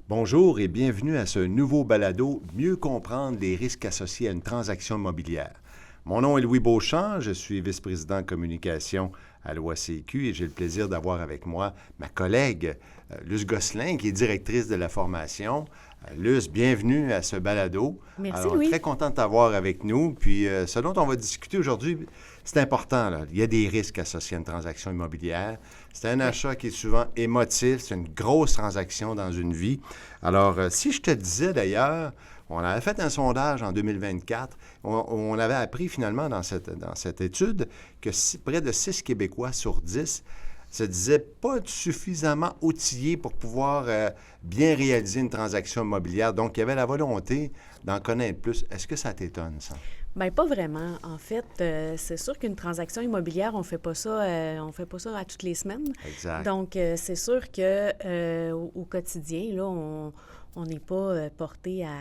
Bonjour et bienvenue à ce nouveau balado Mieux comprendre les risques associés à une transaction immobilière. Mon nom est Louis Beauchamp, je suis vice-président communication à l'OACQ et j'ai le plaisir d'avoir avec moi ma collègue Luce Gosselin, qui est directrice de la formation. Luce, bienvenue à ce balado. Merci, Alors, Louis. très content de t'avoir avec nous. Puis, ce dont on va discuter aujourd'hui, c'est important, là. Il y a des risques associés à une transaction immobilière. C'est un achat qui est souvent émotif. C'est une grosse transaction dans une vie. Alors, si je te disais d'ailleurs, on avait fait un sondage en 2024. On avait appris finalement dans cette étude que près de 6 Québécois sur 10 se disaient pas suffisamment outillés pour pouvoir bien réaliser une transaction immobilière. Donc, il y avait la volonté d'en connaître plus. Est-ce que ça t'étonne, ça? Bien, pas vraiment. En fait, c'est sûr qu'une transaction immobilière, on fait pas ça à toutes les semaines. Exact. Donc, c'est sûr que au quotidien, là, on n'est pas porté à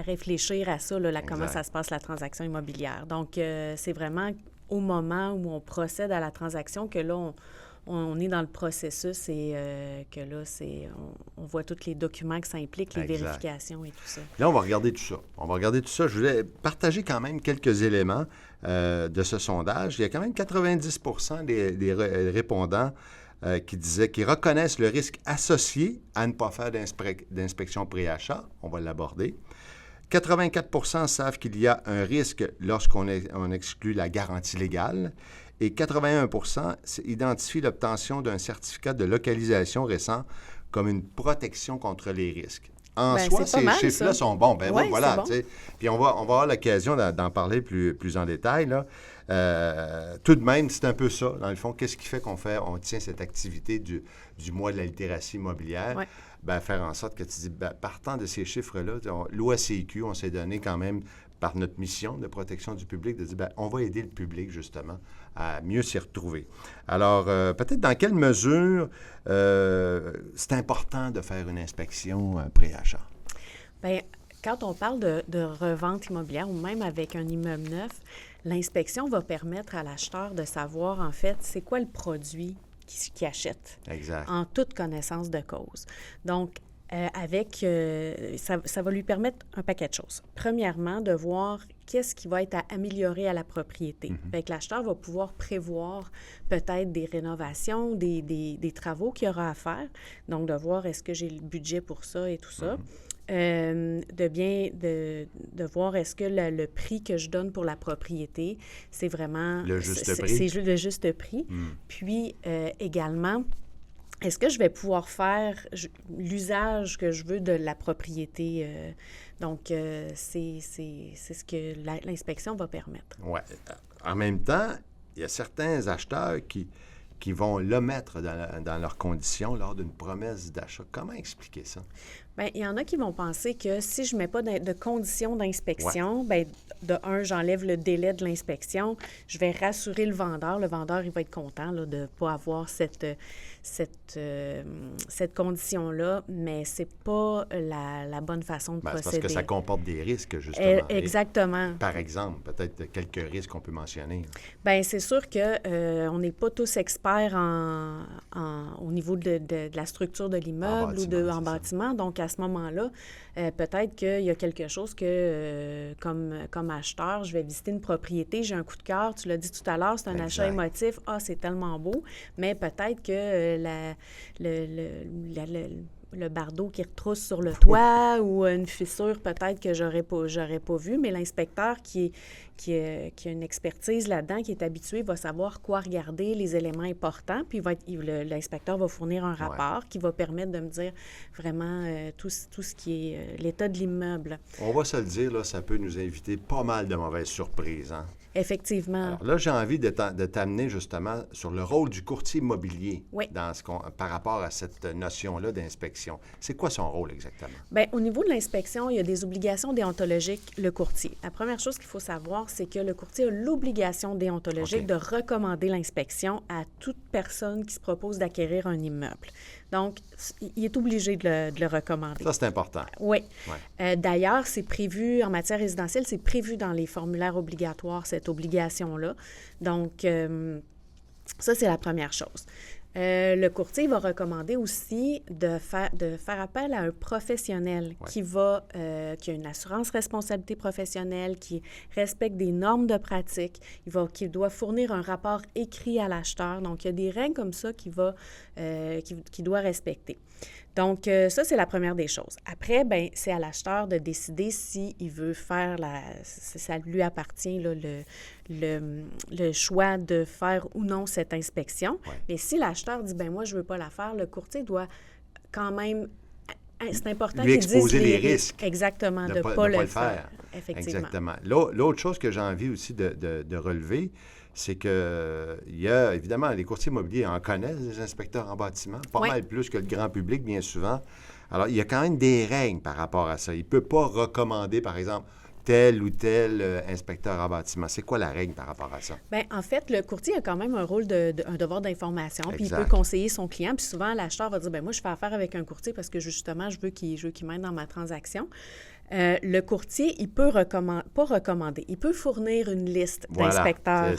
réfléchir à ça, là, comment ça se passe la transaction immobilière. Donc, c'est vraiment au moment où on procède à la transaction que là, on est dans le processus et que là, on voit tous les documents que ça implique, les vérifications et tout ça. Là, on va regarder tout ça. Je voulais partager quand même quelques éléments de ce sondage. Il y a quand même 90 des répondants qui reconnaissent le risque associé à ne pas faire d'inspection pré-achat. On va l'aborder. 84 savent qu'il y a un risque lorsqu'on exclut la garantie légale et 81 identifient l'obtention d'un certificat de localisation récent comme une protection contre les risques. En soi, ces chiffres-là sont bons. Ben oui, voilà. Bon. Puis on va avoir l'occasion d'en parler plus en détail, là. Tout de même, c'est un peu ça, dans le fond. Qu'est-ce qui fait on tient cette activité du mois de la littératie immobilière? Ouais. Ben, faire en sorte que tu dis, partant de ces chiffres-là, l'OACQ, on s'est donné quand même, par notre mission de protection du public, de dire, on va aider le public, justement, à mieux s'y retrouver. Alors, peut-être dans quelle mesure c'est important de faire une inspection pré-achat? Bien, quand on parle de revente immobilière ou même avec un immeuble neuf, l'inspection va permettre à l'acheteur de savoir, en fait, c'est quoi le produit qui achète. Exact. En toute connaissance de cause. Donc, ça va lui permettre un paquet de choses. Premièrement, de voir qu'est-ce qui va être à améliorer à la propriété. Fait que l'acheteur va pouvoir prévoir peut-être des rénovations, des travaux qu'il y aura à faire. Donc, de voir est-ce que j'ai le budget pour ça et tout ça. De voir est-ce que le prix que je donne pour la propriété, c'est vraiment... Le juste prix. C'est le juste prix. Puis, également... Est-ce que je vais pouvoir faire l'usage que je veux de la propriété? Donc, c'est ce que l'inspection va permettre. Oui. En même temps, il y a certains acheteurs qui vont l'omettre dans leurs conditions lors d'une promesse d'achat. Comment expliquer ça? Bien, il y en a qui vont penser que si je ne mets pas de conditions d'inspection, bien, de un, j'enlève le délai de l'inspection, je vais rassurer le vendeur. Le vendeur, il va être content là, de ne pas avoir cette condition-là, mais ce n'est pas la bonne façon de procéder. C'est parce que ça comporte des risques, justement. Exactement. Et, par exemple, peut-être quelques risques qu'on peut mentionner. Bien, c'est sûr qu'on n'est pas tous experts au niveau de la structure de l'immeuble ou en bâtiment. Donc, à ce moment-là, peut-être qu'il y a quelque chose que, comme acheteur, je vais visiter une propriété, j'ai un coup de cœur, tu l'as dit tout à l'heure, c'est un achat émotif, c'est tellement beau, mais peut-être que le bardeau qui retrousse sur le toit ou une fissure peut-être que j'aurais pas vu, mais l'inspecteur qui a une expertise là-dedans, qui est habitué, va savoir quoi regarder, les éléments importants, puis l'inspecteur va fournir un rapport qui va permettre de me dire vraiment tout ce qui est l'état de l'immeuble. On va se le dire, là, ça peut nous éviter pas mal de mauvaises surprises, hein? Effectivement. Alors là, j'ai envie de t'amener justement sur le rôle du courtier immobilier par rapport à cette notion-là d'inspection. C'est quoi son rôle exactement? Bien, au niveau de l'inspection, il y a des obligations déontologiques, le courtier. La première chose qu'il faut savoir, c'est que le courtier a l'obligation déontologique de recommander l'inspection à toute personne qui se propose d'acquérir un immeuble. Donc, il est obligé de le recommander. Ça, c'est important. Oui. Ouais. D'ailleurs, c'est prévu, en matière résidentielle, c'est prévu dans les formulaires obligatoires, cette obligation-là. Donc, ça, c'est la première chose. Le courtier va recommander aussi de faire appel à un professionnel qui a une assurance responsabilité professionnelle, qui respecte des normes de pratique, qui doit fournir un rapport écrit à l'acheteur. Donc, il y a des règles comme ça qu'il doit respecter. Donc, ça, c'est la première des choses. Après, bien, c'est à l'acheteur de décider s'il veut faire ça lui appartient, là, le choix de faire ou non cette inspection. Ouais. Mais si l'acheteur dit, bien, moi, je ne veux pas la faire, le courtier doit quand même... C'est important lui qu'il exposer dise les risques. Exactement, de ne pas le faire. Effectivement. Exactement. L'autre chose que j'ai envie aussi de relever, c'est que il y a, évidemment, les courtiers immobiliers en connaissent, les inspecteurs en bâtiment, pas mal plus que le grand public, bien souvent. Alors, il y a quand même des règles par rapport à ça. Il ne peut pas recommander, par exemple, tel ou tel inspecteur en bâtiment. C'est quoi la règle par rapport à ça? Bien, en fait, le courtier a quand même un rôle un devoir d'information, puis il peut conseiller son client, puis souvent, l'acheteur va dire, bien, moi, je fais affaire avec un courtier parce que, justement, je veux qu'il m'aide dans ma transaction. Le courtier, il peut pas recommander, il peut fournir une liste d'inspecteurs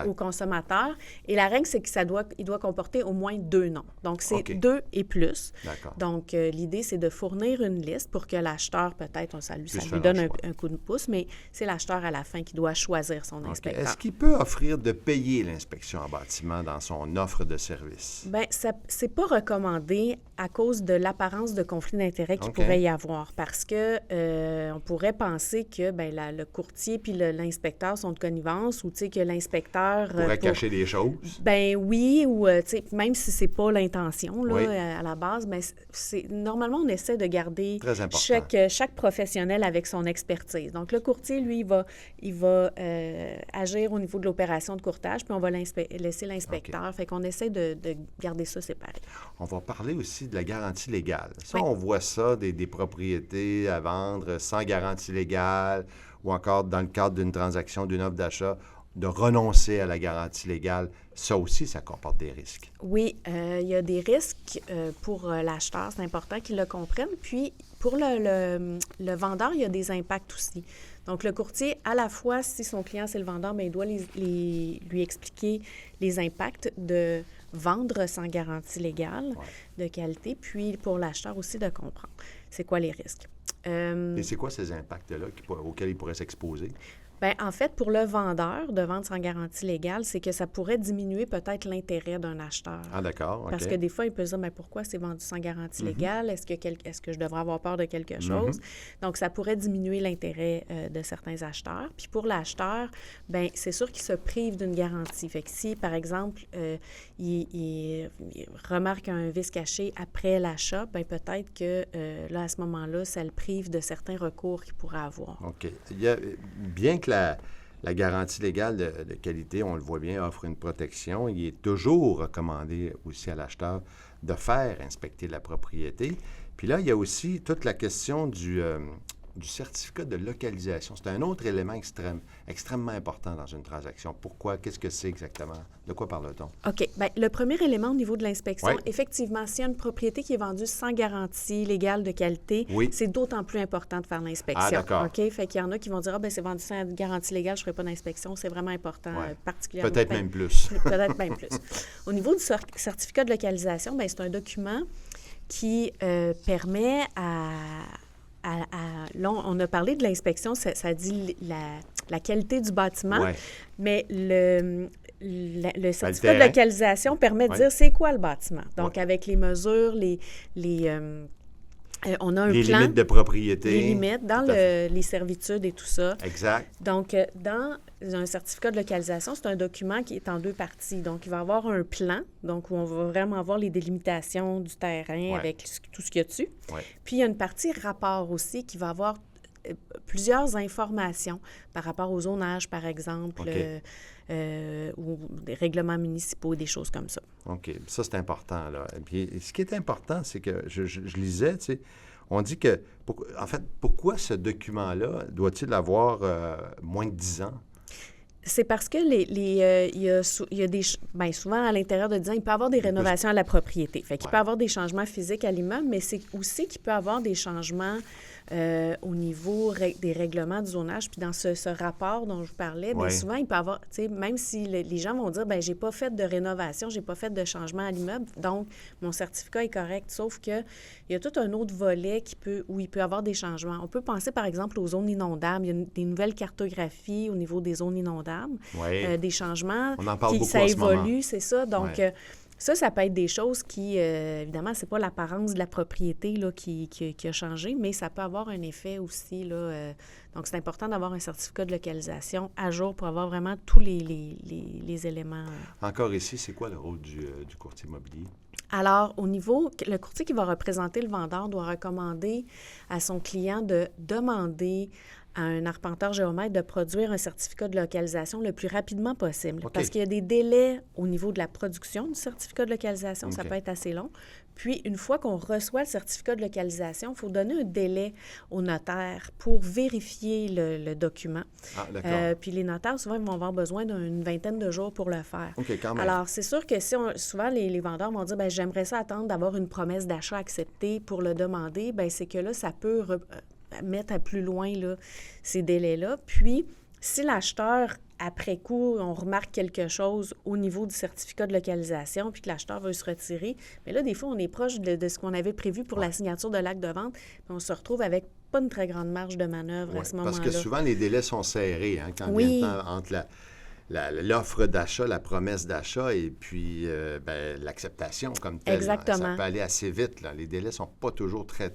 aux consommateurs. Et la règle, c'est qu'il doit comporter au moins 2 noms. Donc, c'est 2 et plus. D'accord. Donc, l'idée, c'est de fournir une liste pour que l'acheteur, peut-être, ça lui donne un coup de pouce, mais c'est l'acheteur à la fin qui doit choisir son inspecteur. Est-ce qu'il peut offrir de payer l'inspection en bâtiment dans son offre de service? Bien, c'est pas recommandé à cause de l'apparence de conflit d'intérêt qu'il pourrait y avoir, parce que on pourrait penser que le courtier puis l'inspecteur sont de connivence, ou que l'inspecteur... pourrait cacher des choses. Ben oui, ou même si c'est pas l'intention là, à la base, ben normalement, on essaie de garder chaque professionnel avec son expertise. Donc, le courtier, lui, il va agir au niveau de l'opération de courtage, puis on va laisser l'inspecteur. Fait qu'on essaie de garder ça séparé. On va parler aussi de la garantie légale. Ça, on voit ça, des propriétés à vendre sans garantie légale, ou encore dans le cadre d'une transaction, d'une offre d'achat, de renoncer à la garantie légale. Ça aussi, ça comporte des risques. Oui, il y a des risques pour l'acheteur, c'est important qu'il le comprenne. Puis, pour le vendeur, il y a des impacts aussi. Donc, le courtier, à la fois, si son client, c'est le vendeur, bien, il doit lui expliquer les impacts de vendre sans garantie légale de qualité, puis pour l'acheteur aussi de comprendre c'est quoi les risques. Et c'est quoi ces impacts-là auxquels il pourrait s'exposer? Bien, en fait, pour le vendeur, de vendre sans garantie légale, c'est que ça pourrait diminuer peut-être l'intérêt d'un acheteur. Ah, d'accord. Parce que des fois, il peut se dire, bien, pourquoi c'est vendu sans garantie légale? Est-ce que je devrais avoir peur de quelque chose? Donc, ça pourrait diminuer l'intérêt de certains acheteurs. Puis pour l'acheteur, bien, c'est sûr qu'il se prive d'une garantie. Fait que si, par exemple, il remarque un vice caché après l'achat, bien, peut-être que là, à ce moment-là, ça le prive de certains recours qu'il pourrait avoir. OK. Bien que la garantie légale de qualité, on le voit bien, offre une protection, il est toujours recommandé aussi à l'acheteur de faire inspecter la propriété. Puis là, il y a aussi toute la question du certificat de localisation. C'est un autre élément extrêmement important dans une transaction. Pourquoi? Qu'est-ce que c'est exactement? De quoi parle-t-on? OK. Bien, le premier élément au niveau de l'inspection, effectivement, s'il y a une propriété qui est vendue sans garantie légale de qualité, c'est d'autant plus important de faire l'inspection. Ah, d'accord. OK? Fait qu'il y en a qui vont dire, c'est vendu sans garantie légale, je ne ferai pas d'inspection. C'est vraiment important, particulièrement. Peut-être même plus. Peut-être même plus. Au niveau du certificat de localisation, bien, c'est un document qui permet là, on a parlé de l'inspection, ça dit la qualité du bâtiment, mais le certificat de localisation permet de dire c'est quoi le bâtiment. Donc, avec les mesures, on a un plan. Les limites de propriété. Les limites dans les servitudes et tout ça. Exact. Donc, dans un certificat de localisation, c'est un document qui est en 2 parties. Donc, il va y avoir un plan, donc où on va vraiment voir les délimitations du terrain avec tout ce qu'il y a dessus. Puis, il y a une partie rapport aussi qui va avoir plusieurs informations par rapport au zonage, par exemple, ou des règlements municipaux, des choses comme ça. OK. Ça, c'est important, là. Et puis, ce qui est important, c'est que je lisais, tu sais, on dit que, en fait, pourquoi ce document-là doit-il avoir moins de 10 ans? C'est parce que il y a des... Bien, souvent, à l'intérieur de 10 ans, il peut y avoir des rénovations à la propriété. Fait qu'il peut y avoir des changements physiques à l'immeuble, mais c'est aussi qu'il peut y avoir des changements au niveau des règlements du zonage. Puis dans ce rapport dont je vous parlais, bien souvent, il peut y avoir, tu sais, même si les gens vont dire, bien, j'ai pas fait de rénovation, j'ai pas fait de changement à l'immeuble, donc mon certificat est correct. Sauf qu'il y a tout un autre volet où il peut y avoir des changements. On peut penser, par exemple, aux zones inondables. Il y a des nouvelles cartographies au niveau des zones inondables, des changements. On en parle beaucoup ça en ce moment. évolue, c'est ça. Donc, ça peut être des choses qui, évidemment, c'est pas l'apparence de la propriété là, qui a changé, mais ça peut avoir un effet aussi. Là, donc, c'est important d'avoir un certificat de localisation à jour pour avoir vraiment tous les éléments. Encore ici, c'est quoi le rôle du courtier immobilier? Alors, au niveau, le courtier qui va représenter le vendeur doit recommander à son client de demander à un arpenteur géomètre de produire un certificat de localisation le plus rapidement possible. Okay. Parce qu'il y a des délais au niveau de la production du certificat de localisation, ça peut être assez long. Puis, une fois qu'on reçoit le certificat de localisation, il faut donner un délai au notaire pour vérifier le document. Ah, d'accord. Puis, les notaires, souvent, ils vont avoir besoin d'une vingtaine de jours pour le faire. OK, quand même. Alors, c'est sûr que souvent, les vendeurs vont dire, bien, j'aimerais ça attendre d'avoir une promesse d'achat acceptée pour le demander. Bien, c'est que là, ça peut mettre à plus loin là, ces délais-là. Puis, si l'acheteur, après coup, on remarque quelque chose au niveau du certificat de localisation, puis que l'acheteur veut se retirer, mais là, des fois, on est proche de ce qu'on avait prévu pour la signature de l'acte de vente, puis on se retrouve avec pas une très grande marge de manœuvre à ce moment-là. Parce que souvent, les délais sont serrés quand il y a le temps entre l'offre d'achat, la promesse d'achat et puis l'acceptation comme telle. Exactement. Ça peut aller assez vite. Là. Les délais ne sont pas toujours très...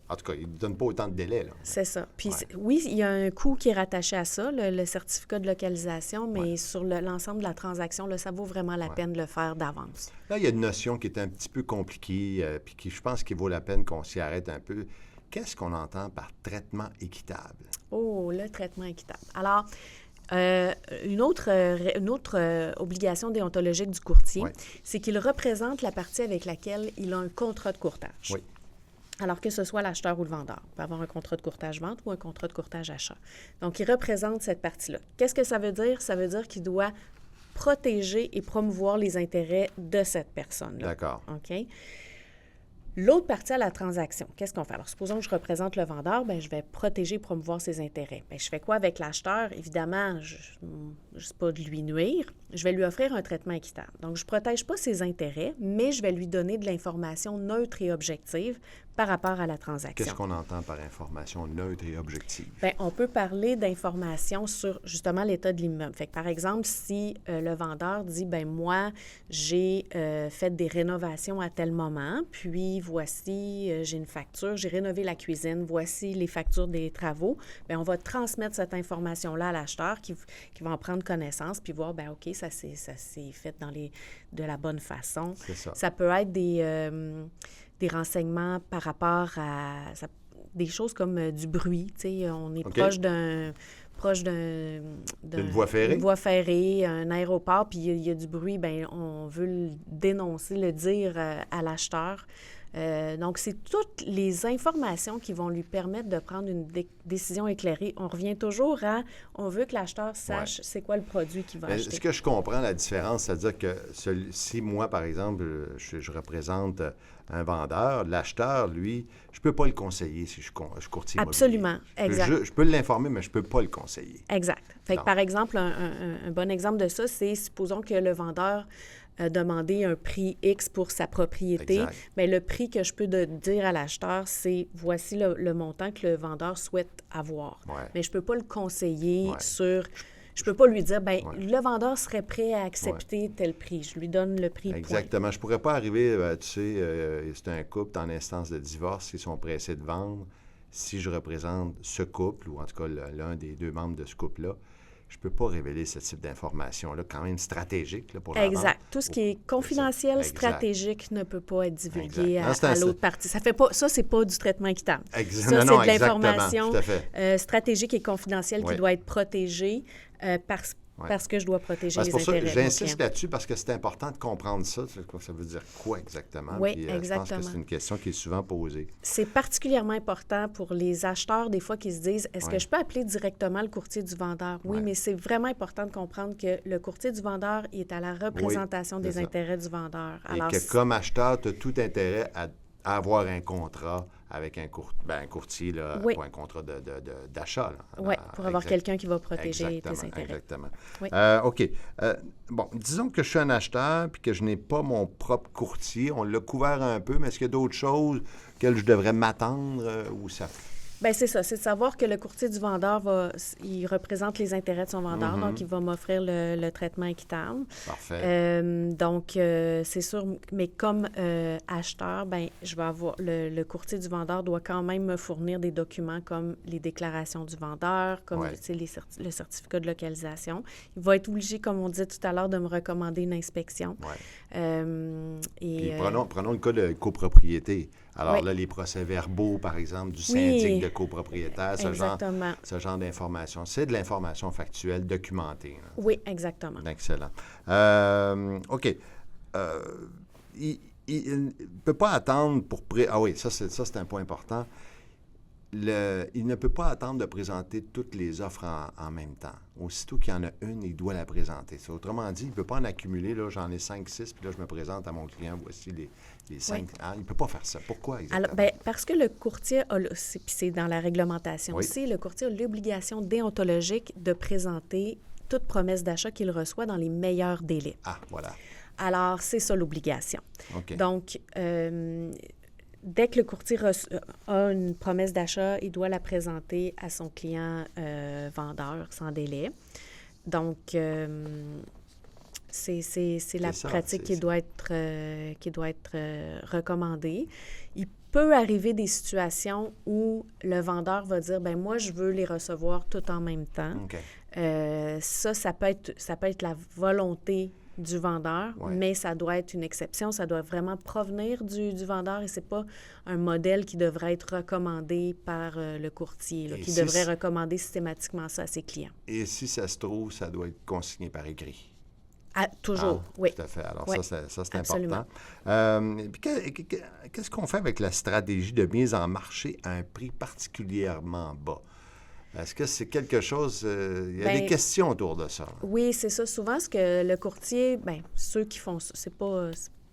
en tout cas, ils ne donnent pas autant de délais. Là. C'est ça. Puis oui, il y a un coût qui est rattaché à ça, le certificat de localisation, mais sur l'ensemble de la transaction, là, ça vaut vraiment la peine de le faire d'avance. Là, il y a une notion qui est un petit peu compliquée puis qui, je pense qu'il vaut la peine qu'on s'y arrête un peu. Qu'est-ce qu'on entend par traitement équitable? Oh, le traitement équitable. Alors, une autre obligation déontologique du courtier, c'est qu'il représente la partie avec laquelle il a un contrat de courtage. Oui. Alors que ce soit l'acheteur ou le vendeur. Il peut avoir un contrat de courtage-vente ou un contrat de courtage-achat. Donc, il représente cette partie-là. Qu'est-ce que ça veut dire? Ça veut dire qu'il doit protéger et promouvoir les intérêts de cette personne-là. D'accord. OK? L'autre partie à la transaction, qu'est-ce qu'on fait? Alors, supposons que je représente le vendeur, bien, je vais protéger et promouvoir ses intérêts. Bien, je fais quoi avec l'acheteur? Évidemment, je ne sais pas de lui nuire. Je vais lui offrir un traitement équitable. Donc, je ne protège pas ses intérêts, mais je vais lui donner de l'information neutre et objective par rapport à la transaction. Qu'est-ce qu'on entend par information neutre et objective? Bien, on peut parler d'informations sur, justement, l'état de l'immeuble. Fait que, par exemple, si le vendeur dit, bien, moi, j'ai fait des rénovations à tel moment, puis voici, j'ai une facture, j'ai rénové la cuisine, voici les factures des travaux, bien, on va transmettre cette information-là à l'acheteur qui va en prendre connaissance, puis voir, bien, OK, ça s'est fait de la bonne façon. C'est ça. Ça peut être des renseignements par rapport à des choses comme du bruit. Tu sais, on est proche d'une voie ferrée. Une voie ferrée, un aéroport, puis il y a du bruit, bien, on veut le dénoncer, le dire à l'acheteur. Donc, c'est toutes les informations qui vont lui permettre de prendre une décision éclairée. On revient toujours on veut que l'acheteur sache c'est quoi le produit qu'il va acheter. Est-ce que je comprends la différence? C'est-à-dire que si moi, par exemple, je représente un vendeur, l'acheteur, lui, je ne peux pas le conseiller si je suis courtier immobilier. Absolument, exact. Je peux l'informer, mais je ne peux pas le conseiller. Exact. Fait que, par exemple, un bon exemple de ça, c'est, supposons que le vendeur a demandé un prix X pour sa propriété. Bien, le prix que je peux dire à l'acheteur, c'est voici le montant que le vendeur souhaite avoir. Mais je ne peux pas le conseiller sur... Je ne peux pas lui dire, bien, le vendeur serait prêt à accepter tel prix. Je lui donne le prix. Exactement. Je ne pourrais pas arriver, tu sais, c'est un couple en instance de divorce, ils sont pressés de vendre. Si je représente ce couple, ou en tout cas l'un des deux membres de ce couple-là, je ne peux pas révéler ce type d'information-là, quand même stratégique là, pour la vente. Tout ce qui est confidentiel, stratégique, ne peut pas être divulgué à l'autre partie. Ça, c'est pas du traitement équitable. Ça, c'est de l'information stratégique et confidentielle qui doit être protégée parce que je dois protéger les intérêts. C'est pour ça que j'insiste là-dessus, parce que c'est important de comprendre ça. Ça veut dire quoi exactement? Oui, puis, exactement. Je pense que c'est une question qui est souvent posée. C'est particulièrement important pour les acheteurs, des fois, qui se disent, est-ce que je peux appeler directement le courtier du vendeur? Oui, mais c'est vraiment important de comprendre que le courtier du vendeur, il est à la représentation des intérêts du vendeur. Et que comme acheteur, tu as tout intérêt à avoir un contrat avec un courtier là, Oui. pour un contrat d'achat. Oui, pour avoir quelqu'un qui va protéger tes intérêts. Exactement. Oui. OK. Bon, disons que je suis un acheteur puis que je n'ai pas mon propre courtier. On l'a couvert un peu, mais est-ce qu'il y a d'autres choses auxquelles je devrais m'attendre ou ça... Bien, c'est ça. C'est de savoir que le courtier du vendeur il représente les intérêts de son vendeur, donc il va m'offrir le traitement équitable. Parfait. Donc, c'est sûr, mais comme acheteur, bien, je vais avoir le courtier du vendeur doit quand même me fournir des documents comme les déclarations du vendeur, comme le certificat de localisation. Il va être obligé, comme on disait tout à l'heure, de me recommander une inspection. Puis prenons le cas de copropriété. Alors là, les procès-verbaux, par exemple, du syndic de copropriétaire, ce genre d'information. C'est de l'information factuelle documentée. Là. Oui, exactement. Excellent. OK. Il ne peut pas attendre pour... Ah oui, ça c'est un point important. Il ne peut pas attendre de présenter toutes les offres en même temps. Aussitôt qu'il y en a une, il doit la présenter. Autrement dit, il ne peut pas en accumuler. Là, j'en ai 5, 6, puis là, je me présente à mon client. Voici les 5. Il ne peut pas faire ça. Pourquoi exactement? Alors, parce que le courtier, c'est dans la réglementation aussi, le courtier a l'obligation déontologique de présenter toute promesse d'achat qu'il reçoit dans les meilleurs délais. Ah, voilà. Alors, c'est ça l'obligation. OK. Donc, dès que le courtier a une promesse d'achat, il doit la présenter à son client vendeur sans délai. Donc, c'est la pratique qui doit être recommandée. Il peut arriver des situations où le vendeur va dire, bien, moi, je veux les recevoir tout en même temps. Okay. Ça peut être la volonté du vendeur, mais ça doit être une exception. Ça doit vraiment provenir du vendeur et c'est pas un modèle qui devrait être recommandé par le courtier, qui devrait recommander systématiquement ça à ses clients. Et si ça se trouve, ça doit être consigné par écrit. Toujours, oui. Tout à fait. Alors, ça, c'est absolument. important. Qu'est-ce qu'on fait avec la stratégie de mise en marché à un prix particulièrement bas? Est-ce que c'est quelque chose... il y a des questions autour de ça. Oui, c'est ça. Souvent, ce que le courtier... Bien, ceux qui font ça, c'est pas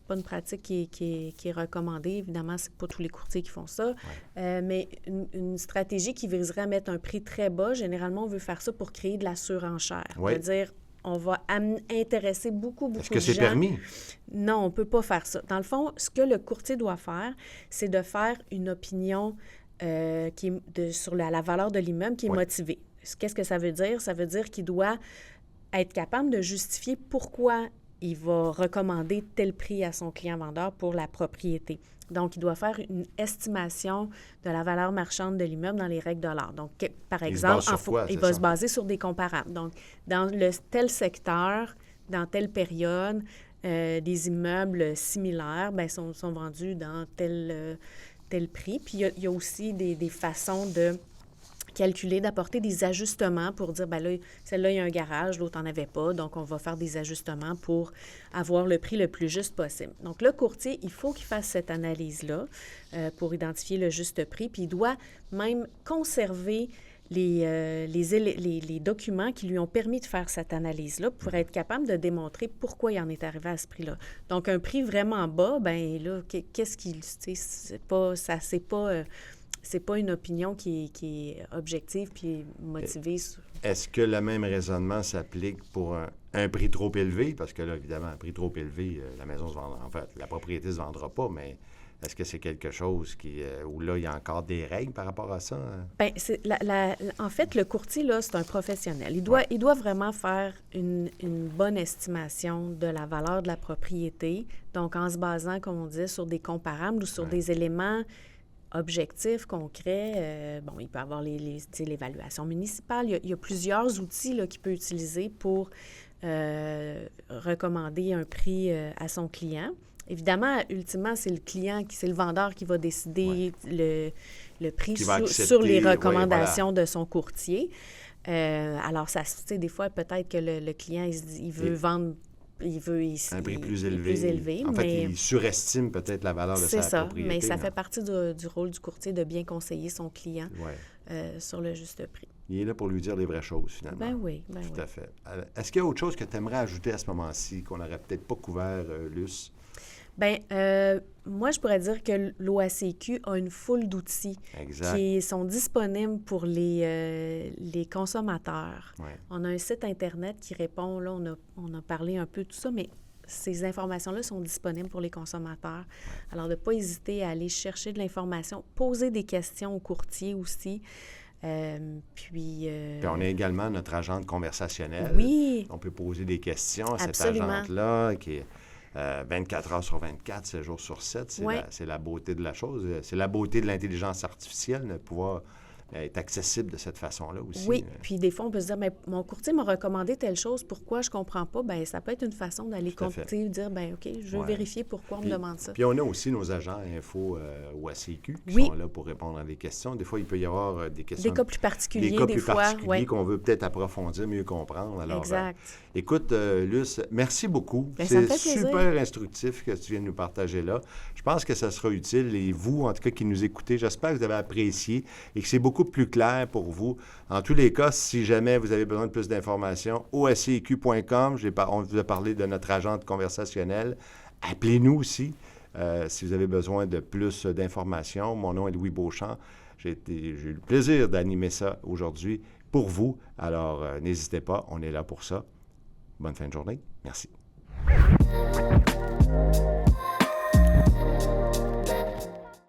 une pratique qui est recommandée. Évidemment, c'est pas tous les courtiers qui font ça. Mais une stratégie qui viserait à mettre un prix très bas, généralement, on veut faire ça pour créer de la surenchère. C'est-à-dire, on va intéresser beaucoup de gens. Est-ce que c'est permis? Non, on ne peut pas faire ça. Dans le fond, ce que le courtier doit faire, c'est de faire une opinion sur la valeur de l'immeuble qui est motivée. Qu'est-ce que ça veut dire? Ça veut dire qu'il doit être capable de justifier pourquoi il va recommander tel prix à son client vendeur pour la propriété. Donc, il doit faire une estimation de la valeur marchande de l'immeuble dans les règles de l'art. Donc, par exemple, il va se baser sur des comparables. Donc, dans tel secteur, dans telle période, des immeubles similaires sont vendus dans tel prix. Puis, il y a aussi des façons de calculer, d'apporter des ajustements pour dire, bien là, celle-là, il y a un garage, l'autre n'en avait pas, donc on va faire des ajustements pour avoir le prix le plus juste possible. Donc, le courtier, il faut qu'il fasse cette analyse-là pour identifier le juste prix, puis il doit même conserver les documents qui lui ont permis de faire cette analyse-là pour être capable de démontrer pourquoi il en est arrivé à ce prix-là. Donc, un prix vraiment bas, bien là, qu'est-ce qu'il... C'est pas une opinion qui est objective puis motivée. Est-ce que le même raisonnement s'applique pour un prix trop élevé? Parce que là, évidemment, un prix trop élevé, la maison se vendra... En fait, la propriété ne se vendra pas, mais est-ce que c'est quelque chose où là, il y a encore des règles par rapport à ça? Bien, en fait, le courtier, là, c'est un professionnel. Il doit vraiment faire une bonne estimation de la valeur de la propriété. Donc, en se basant, comme on disait, sur des comparables ou sur des éléments objectifs, concrets. Il peut avoir l'évaluation municipale. Il y a plusieurs outils là, qu'il peut utiliser pour recommander un prix à son client. Évidemment, ultimement, c'est le vendeur qui va décider le prix sur les recommandations de son courtier. Alors, des fois, peut-être que le client, il veut vendre... un prix plus élevé. En fait, il surestime peut-être la valeur de sa propriété. Mais ça fait partie du rôle du courtier de bien conseiller son client sur le juste prix. Il est là pour lui dire les vraies choses, finalement. Ben oui. Tout à fait. Est-ce qu'il y a autre chose que tu aimerais ajouter à ce moment-ci, qu'on n'aurait peut-être pas couvert, Luce? Bien, moi, je pourrais dire que l'OACQ a une foule d'outils qui sont disponibles pour les consommateurs. Ouais. On a un site Internet qui répond, là, on a parlé un peu de tout ça, mais ces informations-là sont disponibles pour les consommateurs. Alors, de ne pas hésiter à aller chercher de l'information, poser des questions au courtier aussi. Puis on a également notre agente conversationnelle. Oui. On peut poser des questions à Absolument. cette agente-là qui est 24 heures sur 24, 7 jours sur 7. C'est la beauté de la chose. C'est la beauté de l'intelligence artificielle de pouvoir être accessible de cette façon-là aussi. Oui, puis des fois, on peut se dire, mais mon courtier m'a recommandé telle chose, pourquoi je ne comprends pas? Bien, ça peut être une façon d'aller dire, bien, OK, je veux vérifier pourquoi on me demande ça. Puis on a aussi nos agents info OACQ qui sont là pour répondre à des questions. Des fois, il peut y avoir des questions... Des cas plus particuliers, des cas plus particuliers qu'on veut peut-être approfondir, mieux comprendre. Alors, exact. Écoute, Luce, merci beaucoup. Bien, c'est super instructif que tu viens de nous partager là. Je pense que ça sera utile. Et vous, en tout cas, qui nous écoutez, j'espère que vous avez apprécié et que c'est beaucoup plus clair pour vous. En tous les cas, si jamais vous avez besoin de plus d'informations, oacq.com, on vous a parlé de notre agente conversationnelle. Appelez-nous aussi si vous avez besoin de plus d'informations. Mon nom est Louis Beauchamp. J'ai eu le plaisir d'animer ça aujourd'hui pour vous. Alors, n'hésitez pas, on est là pour ça. Bonne fin de journée. Merci.